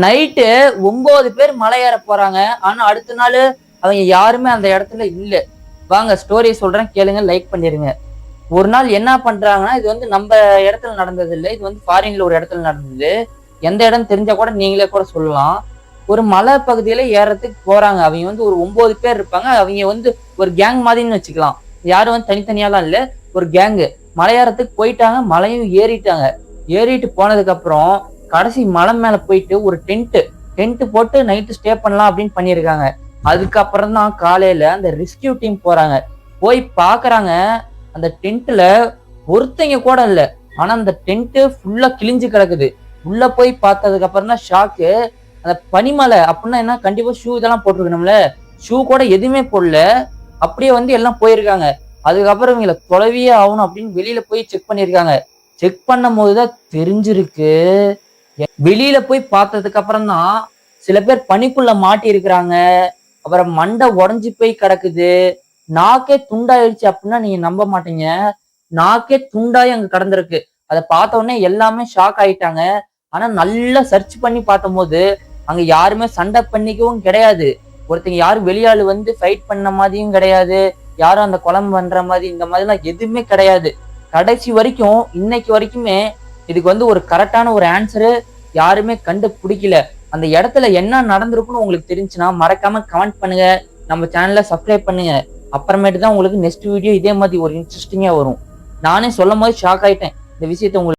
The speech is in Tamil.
நைட்டு 9 பேர் மலை ஏற போறாங்க. ஆனா அடுத்த நாள் அவங்க யாருமே அந்த இடத்துல இல்ல. வாங்க ஸ்டோரி சொல்றேன் கேளுங்க, லைக் பண்ணிருங்க. ஒரு நாள் என்ன பண்றாங்கன்னா, இது வந்து நம்ம இடத்துல நடந்தது இல்ல. இது வந்து ஃபாரின்ல ஒரு இடத்துல நடந்தது. எந்த இடம் தெரிஞ்சா கூட நீங்களே கூட சொல்லலாம். ஒரு மலை பகுதியில ஏறதுக்கு போறாங்க. அவங்க வந்து ஒரு 9 பேர் இருப்பாங்க. அவங்க வந்து ஒரு கேங் மாதிரின்னு வச்சுக்கலாம். யாரும் வந்து தனித்தனியாலாம் இல்ல. ஒரு கேங்கு. மலை ஏறத்துக்கு போயிட்டாங்க. மலையும் ஏறிட்டாங்க. ஏறிட்டு போனதுக்கு அப்புறம் கடைசி மலை மேல போயிட்டு ஒரு டென்ட் போட்டு நைட்டு ஸ்டே பண்ணலாம் அப்படின்னு பண்ணியிருக்காங்க. அதுக்கப்புறம் தான் காலையில அந்த ரெஸ்கியூ டீம் போறாங்க. போய் பார்க்குறாங்க. அந்த டென்ட்ல ஒருத்தங்க கூட இல்ல. ஆனா அந்த டென்ட் ஃபுல்லா கிழிஞ்சு கிடக்குது. உள்ள போய் பார்த்ததுக்கு அப்புறம் தான் ஷாக்கு. அந்த பனிமலை அப்படின்னா என்ன, கண்டிப்பா ஷூ இதெல்லாம் போட்டிருக்கணும்ல. ஷூ கூட எதுவுமே போடல. அப்படியே வந்து எல்லாம் போயிருக்காங்க. அதுக்கப்புறம் இவங்கள தொலைவியே ஆகணும் அப்படின்னு வெளியில போய் செக் பண்ணியிருக்காங்க. செக் பண்ணும்போது தான் தெரிஞ்சிருக்கு. வெளியில போய் பார்த்ததுக்கு அப்புறம் தான் சில பேர் பனிக்குள்ள மாட்டி இருக்கிறாங்க. அப்புறம் மண்டை உடைஞ்சு போய் கிடக்குது. நாக்கே துண்டாயிடுச்சு அப்படின்னா நீங்க நம்ப மாட்டீங்க. நாக்கே துண்டாயி அங்க கிடந்திருக்கு. அத பார்த்த உடனே எல்லாமே ஷாக் ஆயிட்டாங்க. ஆனா நல்லா சர்ச் பண்ணி பார்த்தம்போது, அங்க யாருமே சண்டை பண்ணிக்கவும் கிடையாது. ஒருத்தங்க யாரும் வெளியாளு வந்து ஃபைட் பண்ண மாதிரியும் கிடையாது. யாரும் அந்த கொலை பண்ற மாதிரி இந்த மாதிரிலாம் எதுவுமே கிடையாது. கடைசி வரைக்கும் இன்னைக்கு வரைக்குமே இதுக்கு வந்து ஒரு கரெக்டான ஒரு ஆன்சரு யாருமே கண்டுபிடிக்கல. அந்த இடத்துல என்ன நடந்திருக்குன்னு உங்களுக்கு தெரிஞ்சுச்சுன்னா மறக்காம கமெண்ட் பண்ணுங்க. நம்ம சேனல சப்ஸ்கிரைப் பண்ணுங்க. அப்புறமேட்டு தான் உங்களுக்கு நெக்ஸ்ட் வீடியோ இதே மாதிரி ஒரு இன்ட்ரெஸ்டிங்கா வரும். நானே சொல்லும்போது ஷாக் ஆயிட்டேன். இந்த விஷயத்த உங்களுக்கு